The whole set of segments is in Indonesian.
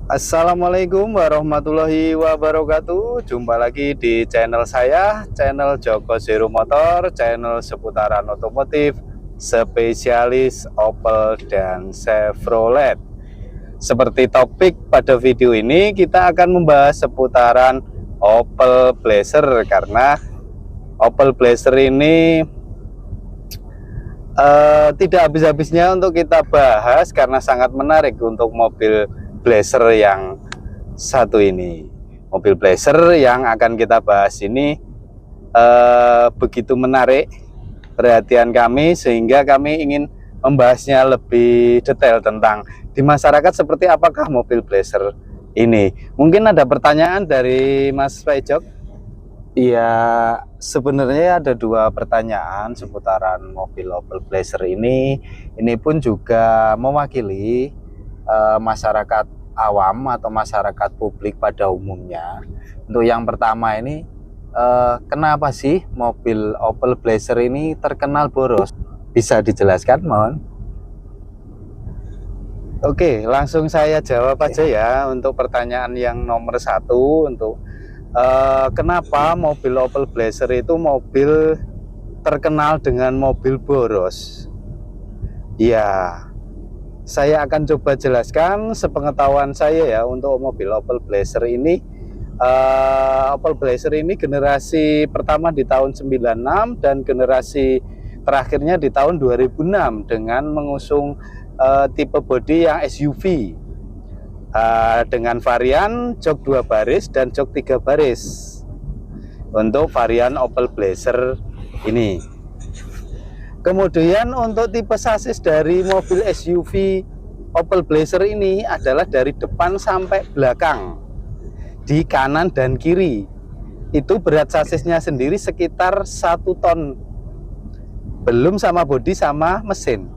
Assalamualaikum warahmatullahi wabarakatuh. Jumpa lagi di channel saya, channel Joko Zero Motor, channel seputaran otomotif, spesialis Opel dan Chevrolet. Seperti topik pada video ini, kita akan membahas seputaran Opel Blazer, karena Opel Blazer ini tidak habis-habisnya untuk kita bahas karena sangat menarik untuk mobil Blazer yang satu ini. Mobil Blazer yang akan kita bahas ini begitu menarik perhatian kami, sehingga kami ingin membahasnya lebih detail tentang di masyarakat seperti apakah mobil Blazer ini. Mungkin ada pertanyaan dari Mas Pejok? Iya, sebenarnya ada dua pertanyaan seputaran mobil Opel Blazer ini. Ini pun juga mewakili masyarakat awam atau masyarakat publik pada umumnya. Untuk yang pertama ini, kenapa sih mobil Opel Blazer ini terkenal boros? Bisa dijelaskan, mohon? Oke, langsung saya jawab aja ya untuk pertanyaan yang nomor satu. Untuk kenapa mobil Opel Blazer itu mobil terkenal dengan mobil boros? Ya, saya akan coba jelaskan sepengetahuan saya ya. Untuk mobil Opel Blazer ini, Opel Blazer ini generasi pertama di tahun 96 dan generasi terakhirnya di tahun 2006 dengan mengusung tipe bodi yang SUV dengan varian jok 2 baris dan jok 3 baris untuk varian Opel Blazer ini. Kemudian untuk tipe sasis dari mobil SUV Opel Blazer ini adalah dari depan sampai belakang, di kanan dan kiri. Itu berat sasisnya sendiri sekitar 1 ton, belum sama bodi sama mesin.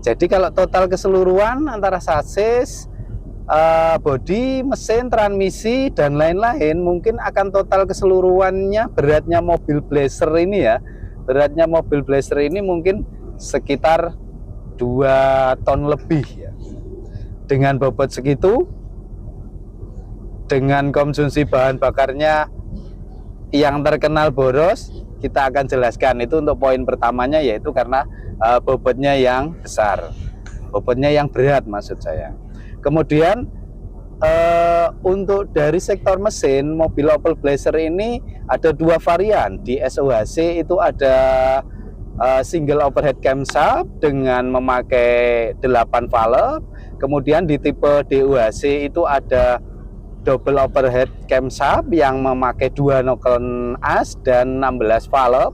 Jadi kalau total keseluruhan antara sasis, bodi, mesin, transmisi, dan lain-lain, mungkin akan total keseluruhannya beratnya mobil Blazer ini ya. Beratnya mobil Blazer ini mungkin sekitar 2 ton lebih ya. Dengan bobot segitu, dengan konsumsi bahan bakarnya yang terkenal boros, kita akan jelaskan. Itu untuk poin pertamanya, yaitu karena bobotnya yang besar, bobotnya yang berat maksud saya. Kemudian untuk dari sektor mesin, mobil Opel Blazer ini ada 2 varian. Di SOHC itu ada single overhead camshaft dengan memakai 8 valve. Kemudian di tipe DOHC itu ada double overhead camshaft yang memakai 2 noken as dan 16 valve.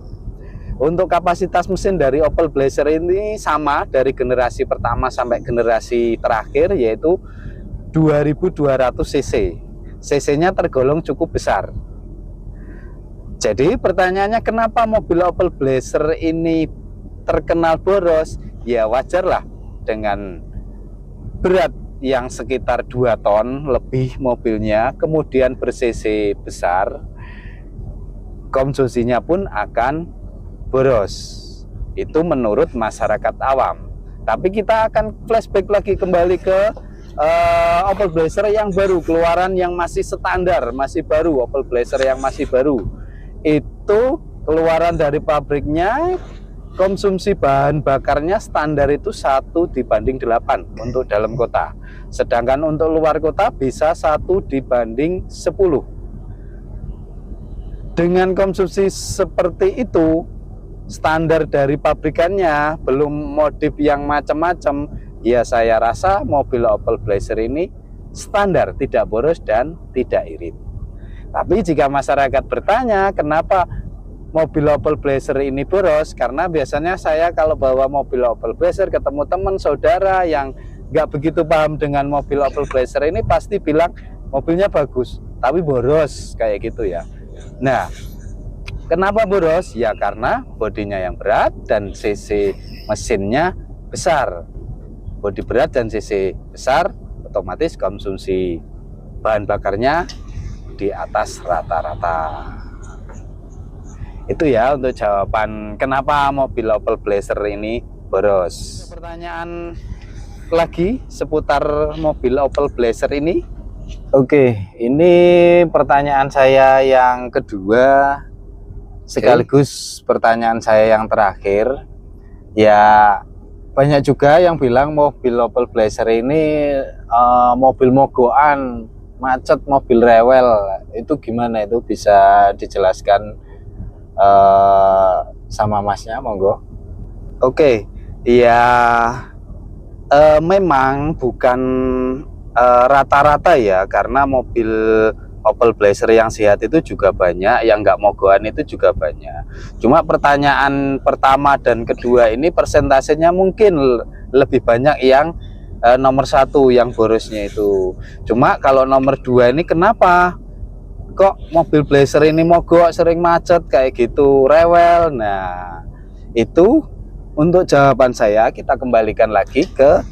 Untuk kapasitas mesin dari Opel Blazer ini sama dari generasi pertama sampai generasi terakhir, yaitu 2200 cc. cc-nya tergolong cukup besar. Jadi pertanyaannya, kenapa mobil Opel Blazer ini terkenal boros? Ya wajarlah, dengan berat yang sekitar 2 ton lebih mobilnya, kemudian ber-cc besar, konsumsinya pun akan boros. Itu menurut masyarakat awam. Tapi kita akan flashback lagi kembali ke Opel Blazer yang baru, keluaran yang masih standar, masih baru. Opel Blazer yang masih baru itu keluaran dari pabriknya, konsumsi bahan bakarnya standar itu 1:8 untuk dalam kota. Sedangkan untuk luar kota bisa 1:10. Dengan konsumsi seperti itu, standar dari pabrikannya, belum modif yang macam-macam, ya saya rasa mobil Opel Blazer ini standar, tidak boros dan tidak irit. Tapi jika masyarakat bertanya kenapa mobil Opel Blazer ini boros, karena biasanya saya kalau bawa mobil Opel Blazer ketemu teman saudara yang nggak begitu paham dengan mobil Opel Blazer ini, pasti bilang mobilnya bagus tapi boros, kayak gitu ya. Nah, kenapa boros? Ya karena bodinya yang berat dan cc mesinnya besar. Bodi berat dan cc besar, otomatis konsumsi bahan bakarnya di atas rata-rata. Itu ya untuk jawaban kenapa mobil Opel Blazer ini boros. Pertanyaan lagi seputar mobil Opel Blazer ini. Oke, ini pertanyaan saya yang kedua sekaligus pertanyaan saya yang terakhir. Ya, banyak juga yang bilang mobil Opel Blazer ini mobil mogokan, macet, mobil rewel. Itu gimana, itu bisa dijelaskan sama masnya, monggo? Oke, ya memang bukan rata-rata ya, karena mobil Opel Blazer yang sehat itu juga banyak, yang nggak mogokan itu juga banyak. Cuma pertanyaan pertama dan kedua ini persentasenya mungkin lebih banyak yang nomor satu, yang borosnya itu. Cuma kalau nomor dua ini kenapa kok mobil Blazer ini mogok, sering macet kayak gitu, rewel? Nah, itu untuk jawaban saya kita kembalikan lagi ke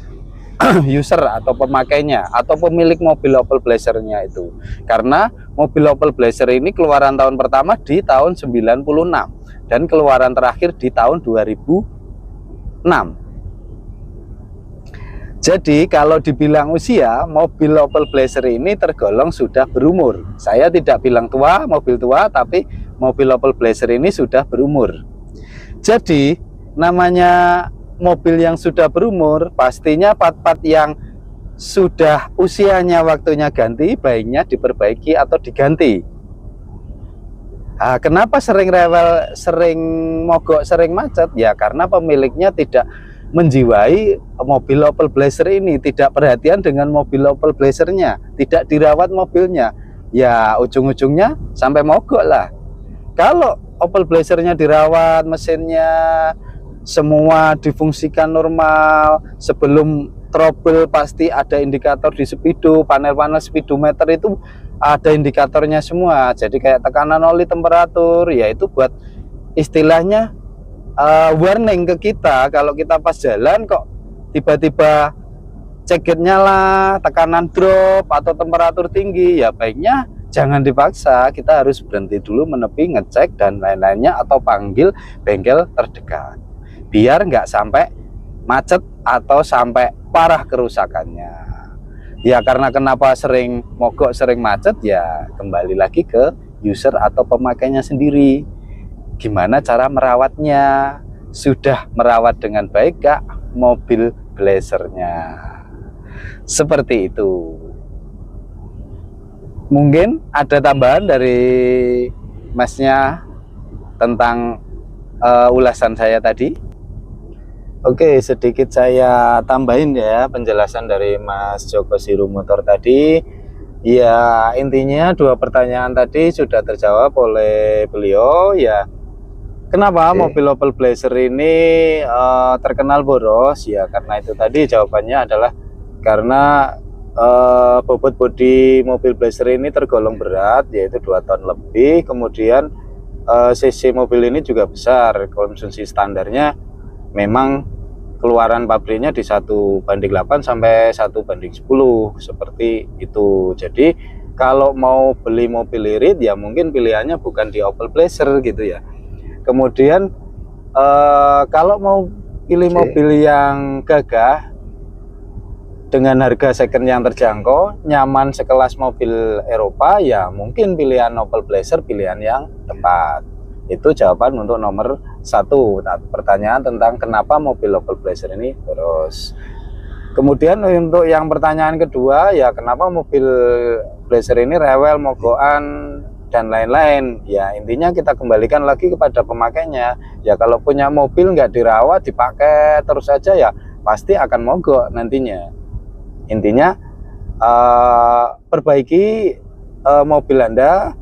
user atau pemakainya atau pemilik mobil Opel Blazer-nya itu. Karena mobil Opel Blazer ini keluaran tahun pertama di tahun 96 dan keluaran terakhir di tahun 2006. Jadi kalau dibilang usia, mobil Opel Blazer ini tergolong sudah berumur. Saya tidak bilang tua, mobil tua, tapi mobil Opel Blazer ini sudah berumur. Jadi namanya mobil yang sudah berumur, pastinya part-part yang sudah usianya waktunya ganti, baiknya diperbaiki atau diganti. Nah, kenapa sering rewel, sering mogok, sering macet? Ya karena pemiliknya tidak menjiwai mobil Opel Blazer ini, tidak perhatian dengan mobil Opel Blazer-nya, tidak dirawat mobilnya. Ya ujung-ujungnya sampai mogok lah. Kalau Opel Blazer-nya dirawat, mesinnya semua difungsikan normal, sebelum trouble pasti ada indikator di speedo, panel-panel speedometer itu ada indikatornya semua. Jadi kayak tekanan oli, temperatur, ya itu buat istilahnya warning ke kita kalau kita pas jalan kok tiba-tiba cekit nyala, tekanan drop atau temperatur tinggi, ya baiknya jangan dipaksa, kita harus berhenti dulu, menepi, ngecek dan lain-lainnya atau panggil bengkel terdekat biar nggak sampai macet atau sampai parah kerusakannya. Ya karena kenapa sering mogok, sering macet, ya kembali lagi ke user atau pemakainya sendiri. Gimana cara merawatnya? Sudah merawat dengan baik kah mobil Blazer-nya? Seperti itu. Mungkin ada tambahan dari masnya tentang ulasan saya tadi. Oke, sedikit saya tambahin ya penjelasan dari Mas Joko Siru Motor tadi. Ya intinya dua pertanyaan tadi sudah terjawab oleh beliau ya. Kenapa mobil Opel Blazer ini terkenal boros? Ya karena itu tadi jawabannya adalah karena bobot bodi mobil Blazer ini tergolong berat, yaitu 2 ton lebih. Kemudian cc mobil ini juga besar, konsumsi standarnya memang keluaran pabriknya di 1:8 sampai 1:10 seperti itu. Jadi kalau mau beli mobil irit ya mungkin pilihannya bukan di Opel Blazer gitu ya. Kemudian kalau mau pilih mobil yang gagah dengan harga second yang terjangkau, nyaman sekelas mobil Eropa, ya mungkin pilihan Opel Blazer pilihan yang tepat. Itu jawaban untuk nomor 1. Nah, pertanyaan tentang kenapa mobil Opel Blazer ini boros. Kemudian untuk yang pertanyaan kedua, ya kenapa mobil Blazer ini rewel, mogokan dan lain-lain. Ya intinya kita kembalikan lagi kepada pemakainya. Ya kalau punya mobil nggak dirawat, dipakai terus saja, ya pasti akan mogok nantinya. Intinya perbaiki mobil Anda,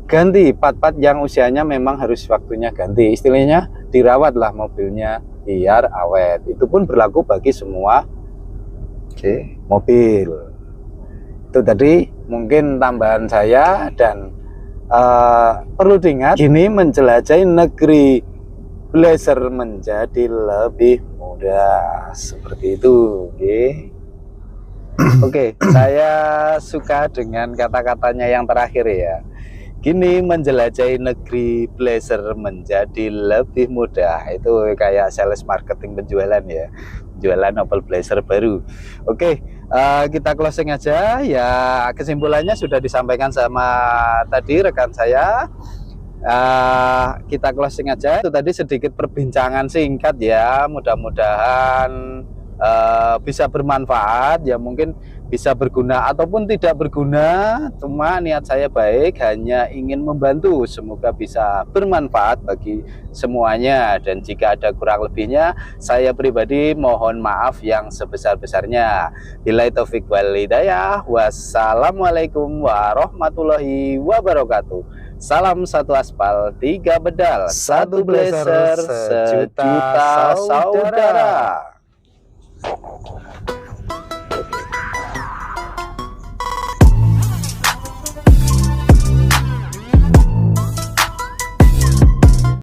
ganti part-part yang usianya memang harus waktunya ganti, istilahnya dirawatlah mobilnya biar awet. Itu pun berlaku bagi semua mobil. Itu tadi mungkin tambahan saya, dan perlu diingat gini, menjelajahi negeri Blazer menjadi lebih mudah, seperti itu. Oke, saya suka dengan kata-katanya yang terakhir ya. Gini, menjelajahi negeri Blazer menjadi lebih mudah. Itu kayak sales marketing penjualan ya, jualan Opel Blazer baru. Oke, Kita closing aja ya. Kesimpulannya sudah disampaikan sama tadi rekan saya. Kita closing aja. Itu tadi sedikit perbincangan singkat ya. Mudah-mudahan bisa bermanfaat ya, mungkin bisa berguna ataupun tidak berguna, cuma niat saya baik, hanya ingin membantu, semoga bisa bermanfaat bagi semuanya. Dan jika ada kurang lebihnya, saya pribadi mohon maaf yang sebesar-besarnya. Billahi taufik wal hidayah. Wassalamualaikum warahmatullahi wabarakatuh. Salam satu aspal, 3 bedal, 1 blazer, sejuta saudara.